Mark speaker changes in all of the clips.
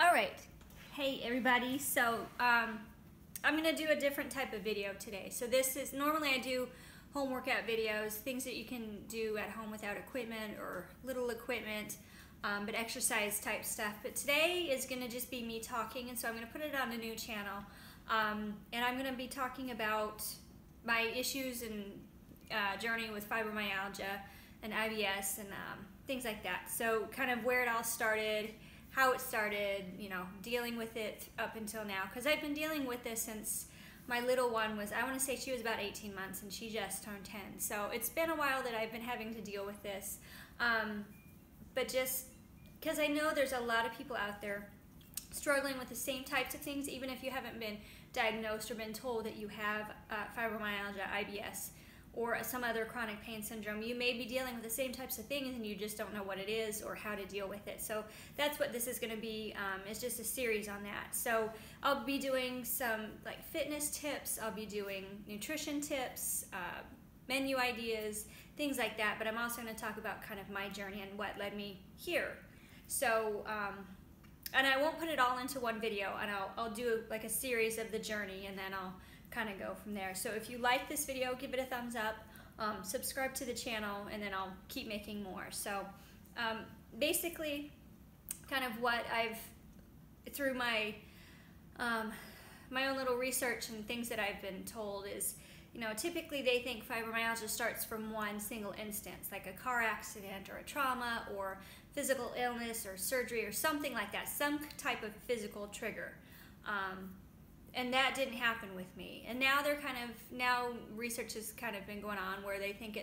Speaker 1: All right. Hey everybody. So I'm gonna do a different type of video today. So this is, normally I do home workout videos, things that you can do at home without equipment or little equipment, but exercise type stuff. But today is gonna just be me talking, and so I'm gonna put it on a new channel. And I'm gonna be talking about my issues and journey with fibromyalgia and IBS and things like that. So kind of where it all started, how it started, you know, dealing with it up until now. Because I've been dealing with this since my little one was, I want to say she was about 18 months and she just turned 10. So it's been a while that I've been having to deal with this. But just because I know there's a lot of people out there struggling with the same types of things, even if you haven't been diagnosed or been told that you have fibromyalgia, IBS, or some other chronic pain syndrome. You may be dealing with the same types of things and you just don't know what it is or how to deal with it. So that's what this is going to be. It's just a series on that. So I'll be doing some like fitness tips, I'll be doing nutrition tips, menu ideas, things like that. But I'm also going to talk about kind of my journey and what led me here. So and I won't put it all into one video, and I'll do like a series of the journey, and then I'll kind of go from there. So if you like this video, give it a thumbs up, subscribe to the channel, and then I'll keep making more. So basically kind of what I've, through my my own little research and things that I've been told is, you know, typically they think fibromyalgia starts from one single instance, like a car accident or a trauma or physical illness or surgery or something like that, some type of physical trigger. And that didn't happen with me. And now now research has kind of been going on where they think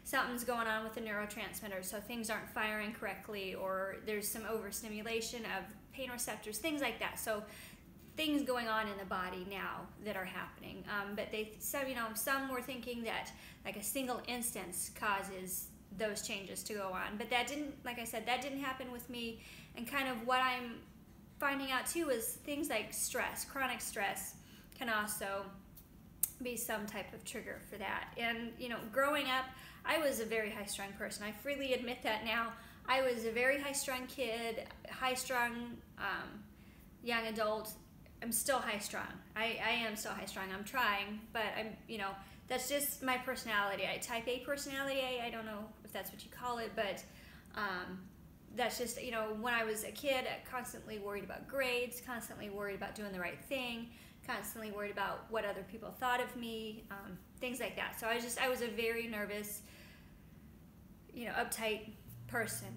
Speaker 1: something's going on with the neurotransmitters, so things aren't firing correctly, or there's some overstimulation of pain receptors, things like that. So things going on in the body now that are happening. But some were thinking that like a single instance causes those changes to go on. But that didn't, like I said, that didn't happen with me. And kind of what I'm finding out too is things like stress, chronic stress can also be some type of trigger for that. And you know, growing up, I was a very high-strung person. I freely admit that now. I was a very high-strung kid, high-strung young adult. I'm still high-strung. I am still high-strung. I'm trying, but that's just my personality. Type A personality. I don't know if that's what you call it, but that's just, you know, when I was a kid, constantly worried about grades, constantly worried about doing the right thing, constantly worried about what other people thought of me, things like that. So I was a very nervous, you know, uptight person.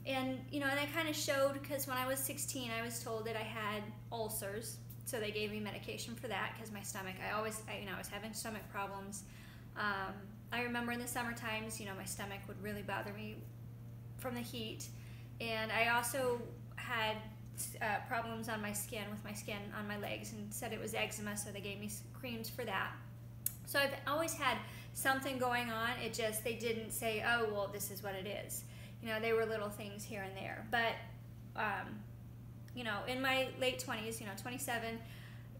Speaker 1: And I kind of showed, because when I was 16, I was told that I had ulcers. So they gave me medication for that because my stomach, I was having stomach problems. I remember in the summer times, you know, my stomach would really bother me from the heat. And I also had problems on my skin, with my skin on my legs, and said it was eczema, so they gave me creams for that. So I've always had something going on. They didn't say, oh, well, this is what it is. You know, they were little things here and there. But, you know, in my late 20s, 27,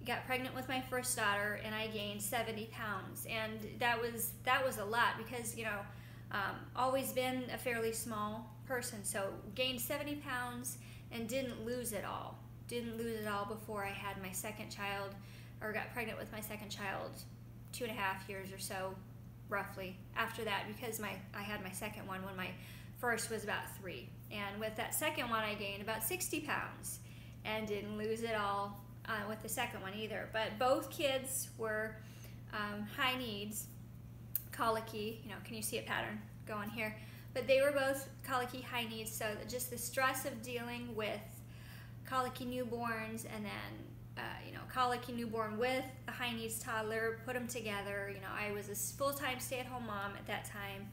Speaker 1: got pregnant with my first daughter, and I gained 70 pounds. And that was a lot because, you know, always been a fairly small person. So gained 70 pounds and didn't lose it all. Didn't lose it all before I had my second child, or got pregnant with my second child 2.5 years or so, roughly, after that, because I had my second one when my first was about 3. And with that second one, I gained about 60 pounds and didn't lose it all with the second one either. But both kids were high needs, colicky, you know, can you see a pattern going here? But they were both colicky, high needs, so just the stress of dealing with colicky newborns, and then colicky newborn with a high needs toddler, put them together. You know, I was a full-time stay-at-home mom at that time.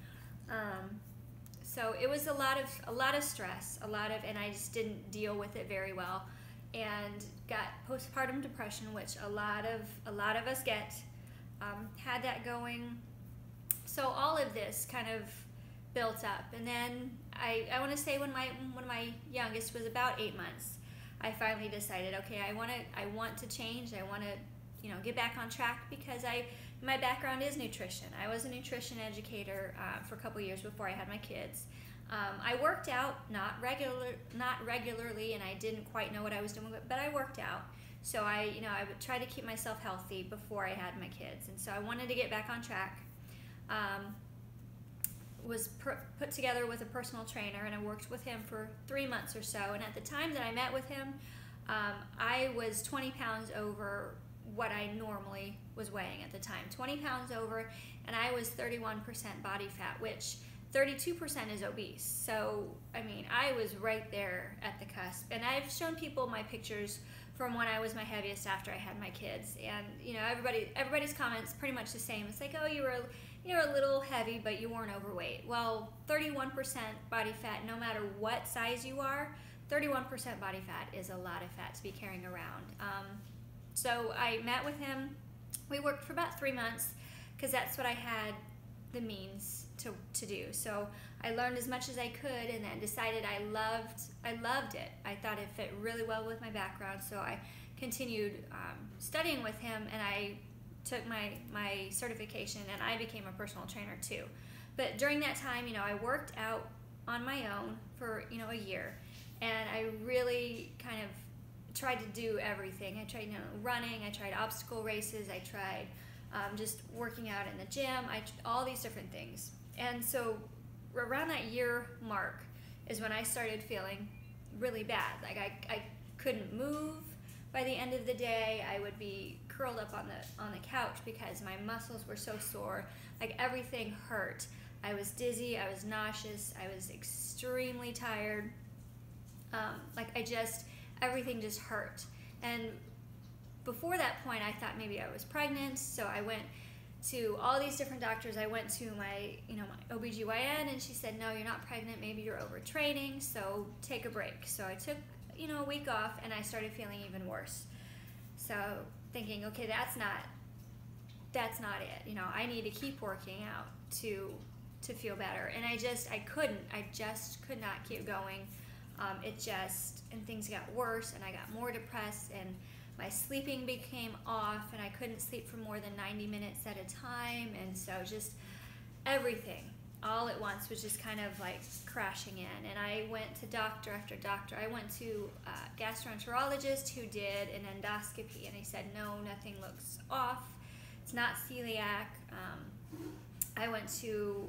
Speaker 1: So it was a lot of stress, and I just didn't deal with it very well, and got postpartum depression, which a lot of us get. Had that going. So all of this kind of built up, and then I want to say when my youngest was about 8 months, I finally decided, okay, I want to change. I want to, you know, get back on track, because my background is nutrition. I was a nutrition educator for a couple years before I had my kids. I worked out, not regularly, and I didn't quite know what I was doing, but I worked out. So I would try to keep myself healthy before I had my kids, and so I wanted to get back on track. Was put together with a personal trainer, and I worked with him for 3 months or so. And at the time that I met with him, I was 20 pounds over what I normally was weighing at the time. 20 pounds over, and I was 31% body fat, which 32% is obese. So, I mean, I was right there at the cusp. And I've shown people my pictures from when I was my heaviest after I had my kids. And, you know, everybody's comments pretty much the same. It's like, oh, you're a little heavy, but you weren't overweight. Well, 31% body fat, no matter what size you are, 31% body fat is a lot of fat to be carrying around. So I met with him. We worked for about 3 months because that's what I had the means to do. So I learned as much as I could, and then decided I loved it. I thought it fit really well with my background, so I continued studying with him, and I took my certification, and I became a personal trainer too. But during that time, you know, I worked out on my own for, you know, a year, and I really kind of tried to do everything. I tried, you know, running, I tried obstacle races, I tried just working out in the gym, all these different things. And so around that year mark is when I started feeling really bad. Like I couldn't move by the end of the day. I would be curled up on the couch because my muscles were so sore. Like everything hurt. I was dizzy, I was nauseous, I was extremely tired. Everything just hurt. And before that point, I thought maybe I was pregnant, so I went to all these different doctors. I went to my OBGYN, and she said, no, you're not pregnant, maybe you're overtraining, so take a break. So I took, you know, a week off, and I started feeling even worse. So thinking, okay, that's not it. You know, I need to keep working out to feel better. And I just could not keep going. And things got worse, and I got more depressed, and my sleeping became off, and I couldn't sleep for more than 90 minutes at a time. And so just everything all at once was just kind of like crashing in. And I went to doctor after doctor. I went to a gastroenterologist who did an endoscopy, and he said, no, nothing looks off. It's not celiac. I went to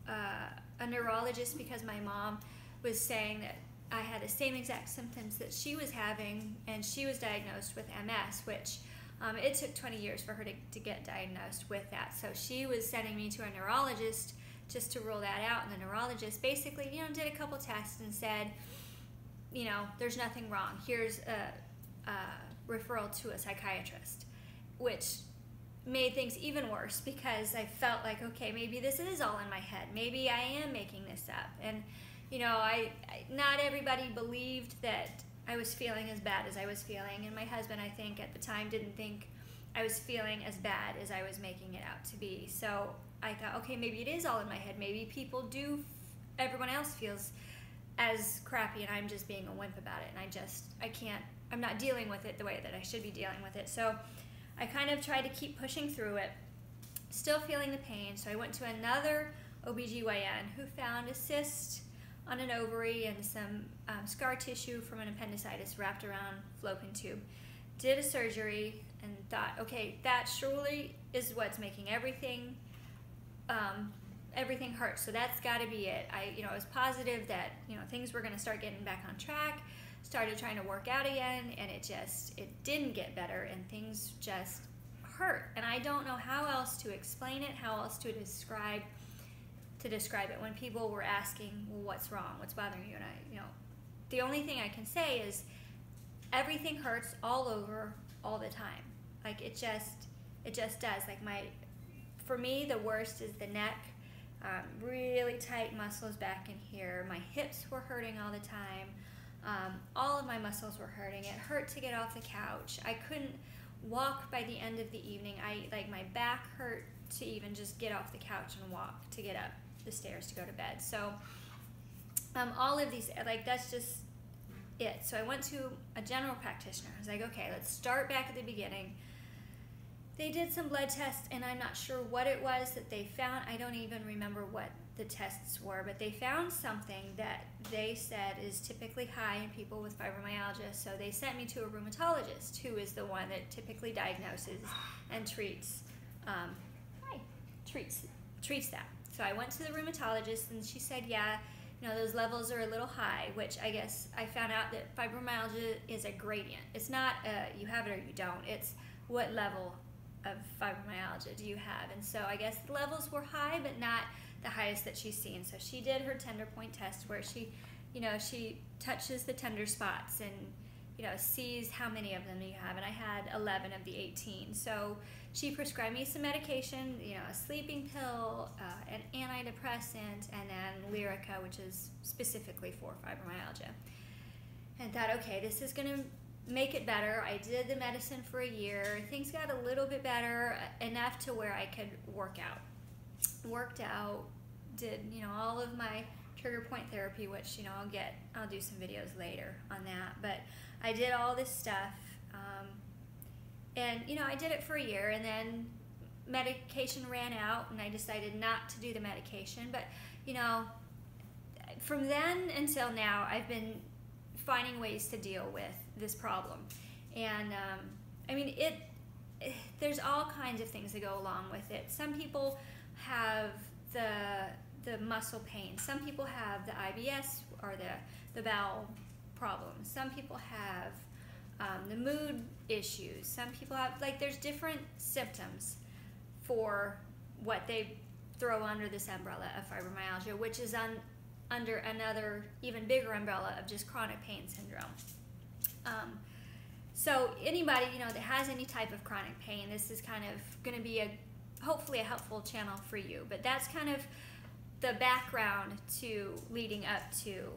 Speaker 1: a neurologist because my mom was saying that I had the same exact symptoms that she was having, and she was diagnosed with MS, which it took 20 years for her to get diagnosed with that. So she was sending me to a neurologist just to rule that out, and the neurologist basically, you know, did a couple tests and said, you know, there's nothing wrong. Here's a referral to a psychiatrist, which made things even worse because I felt like, okay, maybe this is all in my head. Maybe I am making this up. And you know, not everybody believed that I was feeling as bad as I was feeling, and my husband, I think, at the time didn't think I was feeling as bad as I was making it out to be. So I thought, okay, maybe it is all in my head. Maybe everyone else feels as crappy, and I'm just being a wimp about it, and I'm not dealing with it the way that I should be dealing with it. So I kind of tried to keep pushing through it, still feeling the pain. So I went to another OBGYN who found a cyst on an ovary and some scar tissue from an appendicitis wrapped around fallopian tube. Did a surgery and thought, okay, that surely is what's making everything hurt. So that's got to be it. I was positive that, you know, things were going to start getting back on track. Started trying to work out again, and it didn't get better, and things just hurt. And I don't know how else to explain it, how else to describe it. When people were asking, well, what's wrong, what's bothering you, and the only thing I can say is everything hurts all over all the time. Like it just does. Like for me, the worst is the neck. Really tight muscles back in here. My hips were hurting all the time. All of my muscles were hurting. It hurt to get off the couch. I couldn't walk by the end of the evening. My back hurt to even just get off the couch and walk, to get up the stairs to go to bed. So all of these, that's just it. So I went to a general practitioner. I was like, okay, let's start back at the beginning. They did some blood tests, and I'm not sure what it was that they found. I don't even remember what the tests were, but they found something that they said is typically high in people with fibromyalgia. So they sent me to a rheumatologist, who is the one that typically diagnoses and treats that. So I went to the rheumatologist, and she said, yeah, you know, those levels are a little high, which I guess I found out that fibromyalgia is a gradient. It's not you have it or you don't. It's what level of fibromyalgia do you have? And so I guess the levels were high, but not the highest that she's seen. So she did her tender point test, where she, you know, she touches the tender spots and, you know, sees how many of them you have. And I had 11 of the 18. So she prescribed me some medication, you know, a sleeping pill, an antidepressant, and then Lyrica, which is specifically for fibromyalgia. And thought, okay, this is gonna make it better. I did the medicine for a year. Things got a little bit better, enough to where I could work out. Worked out, did, you know, all of my trigger point therapy, which, you know, I'll do some videos later on that. But I did all this stuff, and, you know, I did it for a year, and then medication ran out, and I decided not to do the medication. But, you know, from then until now, I've been finding ways to deal with this problem. And I mean, there's all kinds of things that go along with it. Some people have the muscle pain. Some people have the IBS, or the bowel problems. Some people have the mood issues. Some people have, like, there's different symptoms for what they throw under this umbrella of fibromyalgia, which is under another even bigger umbrella of just chronic pain syndrome. So anybody, you know, that has any type of chronic pain, this is kind of going to be hopefully a helpful channel for you. But that's kind of the background to leading up to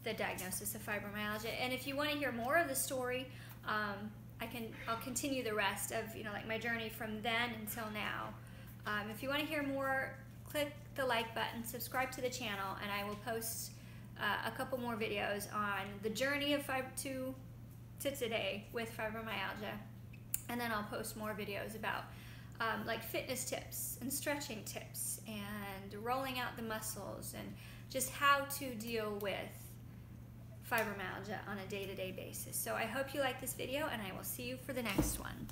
Speaker 1: the diagnosis of fibromyalgia. And if you want to hear more of the story, I'll continue the rest of, you know, like my journey from then until now. If you want to hear more, click the like button, subscribe to the channel, and I will post a couple more videos on the journey of to today with fibromyalgia. And then I'll post more videos about like fitness tips and stretching tips and rolling out the muscles and just how to deal with fibromyalgia on a day-to-day basis. So I hope you like this video, and I will see you for the next one.